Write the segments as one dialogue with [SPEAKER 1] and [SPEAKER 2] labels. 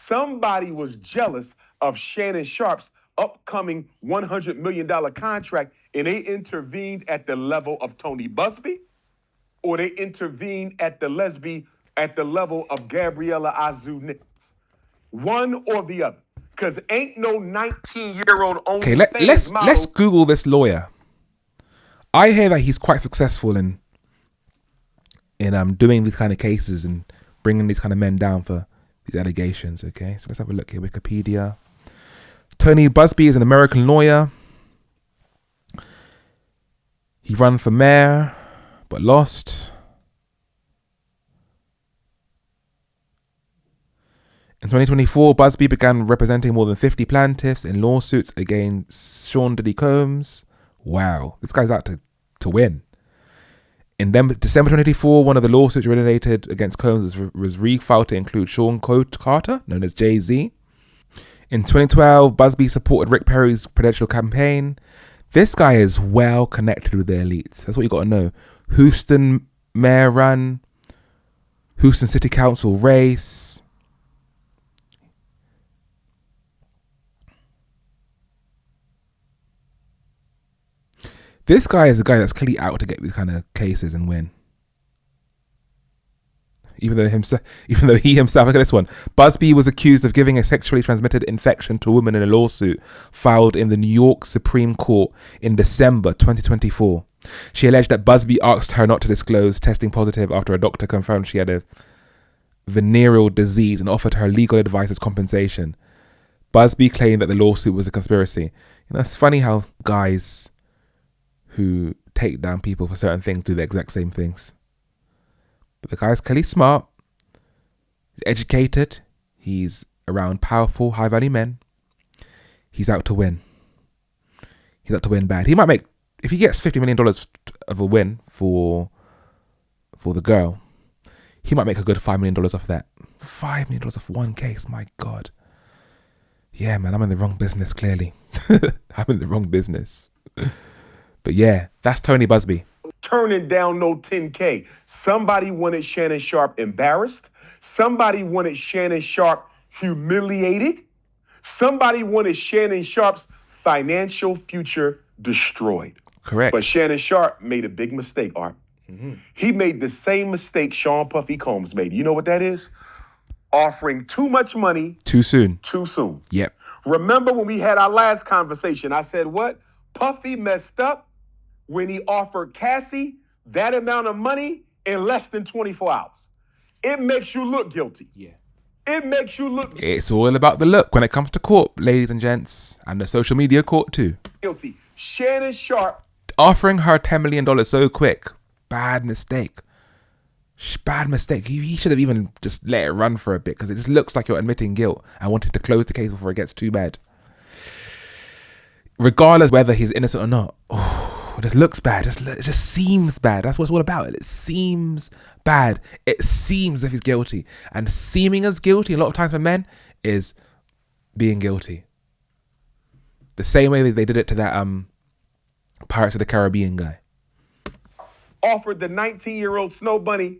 [SPEAKER 1] somebody was jealous of Shannon Sharpe's upcoming $100 million contract and they intervened at the level of Tony Busby or they intervened at the level of Gabriella Azul-Nix. One or the other. Because ain't no 19-year-old
[SPEAKER 2] Okay, let's Google this lawyer. I hear that he's quite successful in doing these kind of cases and bringing these kind of men down for these allegations. Okay, so let's have a look here. Wikipedia. Tony Busby is an American lawyer. He ran for mayor, but lost. In 2024, Busby began representing more than 50 plaintiffs in lawsuits against Sean Diddy Combs. Wow, this guy's out to win. In December 2024, one of the lawsuits originated against Combs was refiled to include Sean Carter, known as Jay-Z. In 2012, Busby supported Rick Perry's presidential campaign. This guy is well connected with the elites. That's what you got to know. Houston mayor run, Houston city council race. This guy is the guy that's clearly out to get these kind of cases and win. Even though he himself, look at this one. Busby was accused of giving a sexually transmitted infection to a woman in a lawsuit filed in the New York Supreme Court in December 2024. She alleged that Busby asked her not to disclose testing positive after a doctor confirmed she had a venereal disease and offered her legal advice as compensation. Busby claimed that the lawsuit was a conspiracy. You know, it's funny how guys who take down people for certain things do the exact same things. But the guy's clearly smart, he's educated, he's around powerful, high-value men. He's out to win. He's out to win bad. He might make, if he gets $50 million of a win for the girl, he might make a good $5 million off that. $5 million off one case, my God. Yeah, man, I'm in the wrong business, clearly. I'm in the wrong business. But yeah, that's Tony Busby.
[SPEAKER 1] Turning down no 10K. Somebody wanted Shannon Sharpe embarrassed. Somebody wanted Shannon Sharpe humiliated. Somebody wanted Shannon Sharpe's financial future destroyed.
[SPEAKER 2] Correct.
[SPEAKER 1] But Shannon Sharpe made a big mistake, Art. Mm-hmm. He made the same mistake Sean Puffy Combs made. You know what that is? Offering too much money.
[SPEAKER 2] Too soon.
[SPEAKER 1] Too soon.
[SPEAKER 2] Yep.
[SPEAKER 1] Remember when we had our last conversation, I said what? Puffy messed up when he offered Cassie that amount of money in less than 24 hours. It makes you look guilty.
[SPEAKER 2] Yeah.
[SPEAKER 1] It makes you look guilty.
[SPEAKER 2] It's all about the look when it comes to court, ladies and gents, and the social media court too.
[SPEAKER 1] Guilty. Shannon Sharpe.
[SPEAKER 2] Offering her $10 million so quick. Bad mistake. Bad mistake. He should have even just let it run for a bit because it just looks like you're admitting guilt and wanted to close the case before it gets too bad. Regardless whether he's innocent or not. It just looks bad. It just seems bad. That's what it's all about. It seems bad. It seems as if he's guilty. And seeming as guilty, a lot of times for men, is being guilty. The same way they did it to that Pirates of the Caribbean guy.
[SPEAKER 1] Offered the 19-year-old Snow Bunny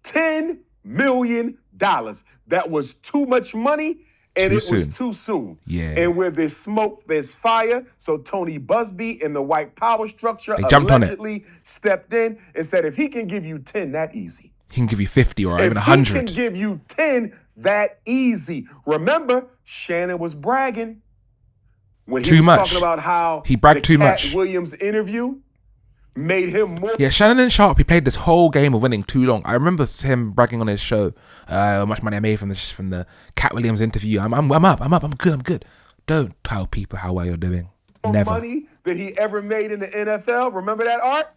[SPEAKER 1] $10 million. That was too much money. And was too soon.
[SPEAKER 2] Yeah.
[SPEAKER 1] And where there's smoke, there's fire. So Tony Busby and the white power structure
[SPEAKER 2] allegedly
[SPEAKER 1] stepped in and said, if he can give you 10 that easy.
[SPEAKER 2] He can give you 50 or even 100.
[SPEAKER 1] He can give you 10 that easy. Remember, Shannon was bragging when he was talking about how
[SPEAKER 2] he bragged too much.
[SPEAKER 1] Cat Williams interview made him more.
[SPEAKER 2] Yeah, Shannon and Sharpe, he played this whole game of winning too long. I remember him bragging on his show, how much money I made from the Cat Williams interview. I'm up, I'm good. Don't tell people how well you're doing. Never.
[SPEAKER 1] Money that he ever made in the NFL. Remember that, Art?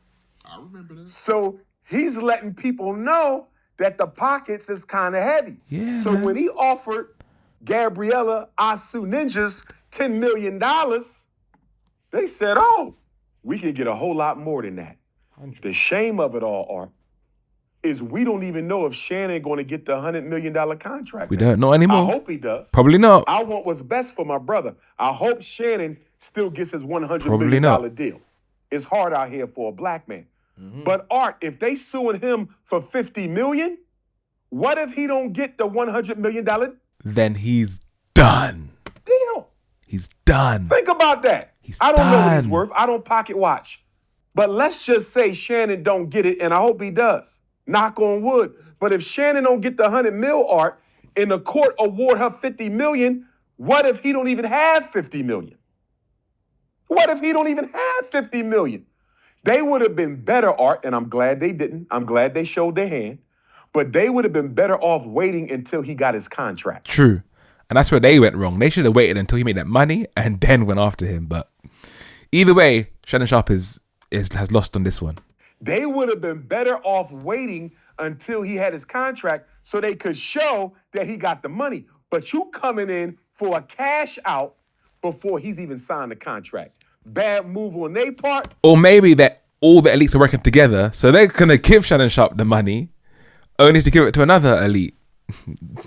[SPEAKER 3] I remember that.
[SPEAKER 1] So he's letting people know that the pockets is kind of heavy.
[SPEAKER 2] Yeah.
[SPEAKER 1] So when he offered Gabriella Asu Ninjas $10 million, they said, oh, we can get a whole lot more than that. 100. The shame of it all, Art, is we don't even know if Shannon going to get the $100 million contract.
[SPEAKER 2] We don't know anymore.
[SPEAKER 1] I hope he does.
[SPEAKER 2] Probably not.
[SPEAKER 1] I want what's best for my brother. I hope Shannon still gets his $100 million deal. It's hard out here for a black man. Mm-hmm. But Art, if they suing him for $50 million, what if he don't get the $100 million?
[SPEAKER 2] then he's done.
[SPEAKER 1] Deal.
[SPEAKER 2] He's done.
[SPEAKER 1] Think about that.
[SPEAKER 2] He's
[SPEAKER 1] I don't know what he's
[SPEAKER 2] done.
[SPEAKER 1] worth. I don't pocket watch. But let's just say Shannon don't get it, and I hope he does. Knock on wood. But if Shannon don't get the 100 mil art and the court award her 50 million, what if he don't even have 50 million? What if he don't even have 50 million? They would have been better, Art, and I'm glad they didn't. I'm glad they showed their hand. But they would have been better off waiting until he got his contract.
[SPEAKER 2] True. And that's where they went wrong. They should have waited until he made that money and then went after him. But either way, Shannon Sharpe has lost on this one.
[SPEAKER 1] They would have been better off waiting until he had his contract so they could show that he got the money. But you coming in for a cash out before he's even signed the contract. Bad move on their part.
[SPEAKER 2] Or maybe that all the elites are working together, so they're going to give Shannon Sharpe the money, only to give it to another elite.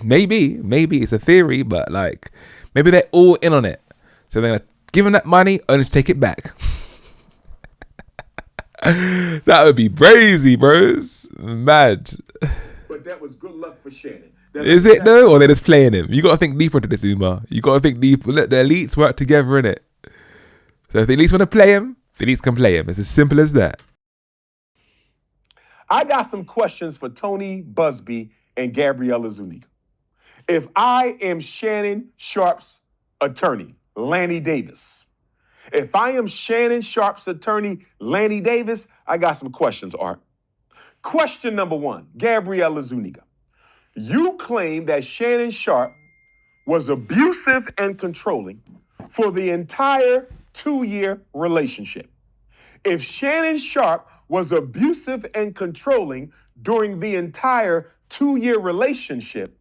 [SPEAKER 2] Maybe it's a theory, but like, maybe they're all in on it. So they're going to give him that money, only to take it back. That would be crazy, bros. Mad.
[SPEAKER 1] But that was good luck for Shannon.
[SPEAKER 2] Is it though? Or they're just playing him? You got to think deeper into this, Umar. You got to think deeper. Let the elites work together, in it. So if the elites want to play him, the elites can play him. It's as simple as that.
[SPEAKER 1] I got some questions for Tony Busby and Gabriella Zuniga. If I am Shannon Sharpe's attorney, Lanny Davis, if I am Shannon Sharpe's attorney, Lanny Davis, I got some questions, Art. Question number one, Gabriella Zuniga. You claim that Shannon Sharpe was abusive and controlling for the entire 2-year relationship. If Shannon Sharpe was abusive and controlling during the entire 2-year relationship,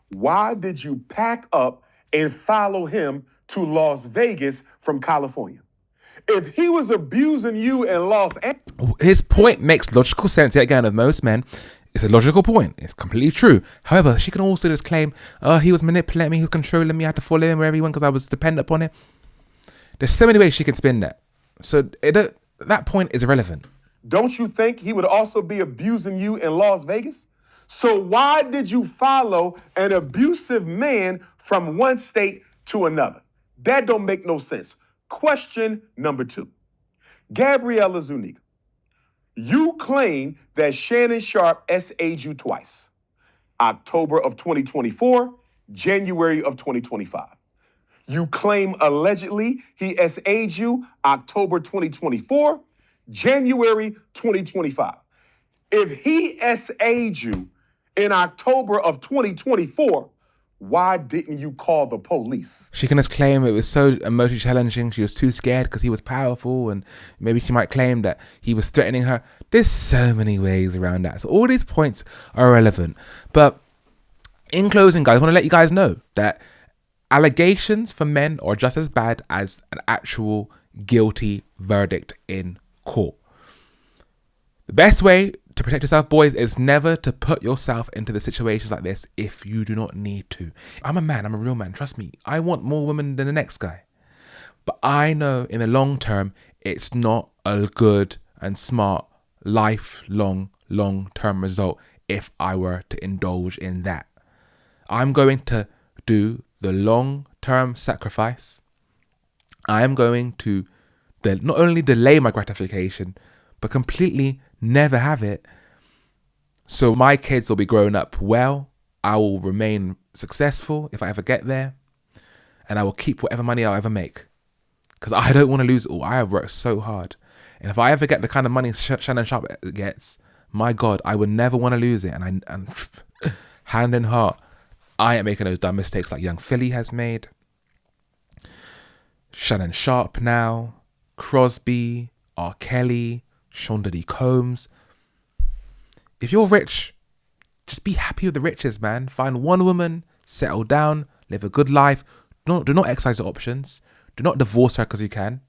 [SPEAKER 1] why did you pack up and follow him to Las Vegas from California? If he was abusing you in Los Angeles...
[SPEAKER 2] His point makes logical sense, yet again, of most men. It's a logical point. It's completely true. However, she can also just claim, he was manipulating me, he was controlling me, I had to follow him wherever he went because I was dependent upon him. There's so many ways she can spin that. So that point is irrelevant.
[SPEAKER 1] Don't you think he would also be abusing you in Las Vegas? So why did you follow an abusive man from one state to another? That don't make no sense. Question number two. Gabriella Zuniga, you claim that Shannon Sharpe SA'd you twice. October of 2024, January of 2025. You claim allegedly he SA'd you October 2024, January 2025. If he SA'd you in October of 2024, why didn't you call the police?
[SPEAKER 2] She can just claim it was so emotionally challenging. She was too scared because he was powerful, and maybe she might claim that he was threatening her. There's so many ways around that. So all these points are relevant. But in closing, guys, I want to let you guys know that allegations for men are just as bad as an actual guilty verdict in court. The best way to protect yourself, boys, is never to put yourself into the situations like this if you do not need to. I'm a man. I'm a real man. Trust me. I want more women than the next guy. But I know in the long term, it's not a good and smart long-term result if I were to indulge in that. I'm going to do the long-term sacrifice. I am going to not only delay my gratification, but completely never have it. So my kids will be growing up well. I will remain successful if I ever get there. And I will keep whatever money I'll ever make. Because I don't want to lose it all. I have worked so hard. And if I ever get the kind of money Shannon Sharpe gets, my God, I would never want to lose it. And hand in heart, I ain't making those dumb mistakes like young Philly has made. Shannon Sharpe now, Crosby, R. Kelly, Sean Diddy Combs. If you're rich, just be happy with the riches, man. Find one woman, settle down, live a good life. Do not exercise your options. Do not divorce her because you can.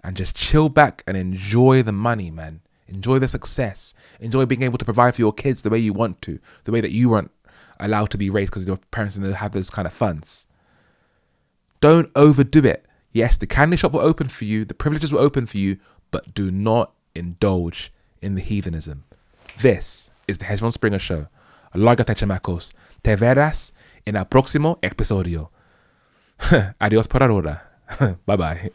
[SPEAKER 2] And just chill back and enjoy the money, man. Enjoy the success. Enjoy being able to provide for your kids the way you want to. The way that you weren't allowed to be raised because your parents didn't have those kind of funds. Don't overdo it. Yes, the candy shop will open for you. The privileges will open for you. But do not indulge in the heathenism. This is the Hezron Springer Show. Loga te chamacos. Te verás en el próximo episodio. Adiós por ahora. Bye bye.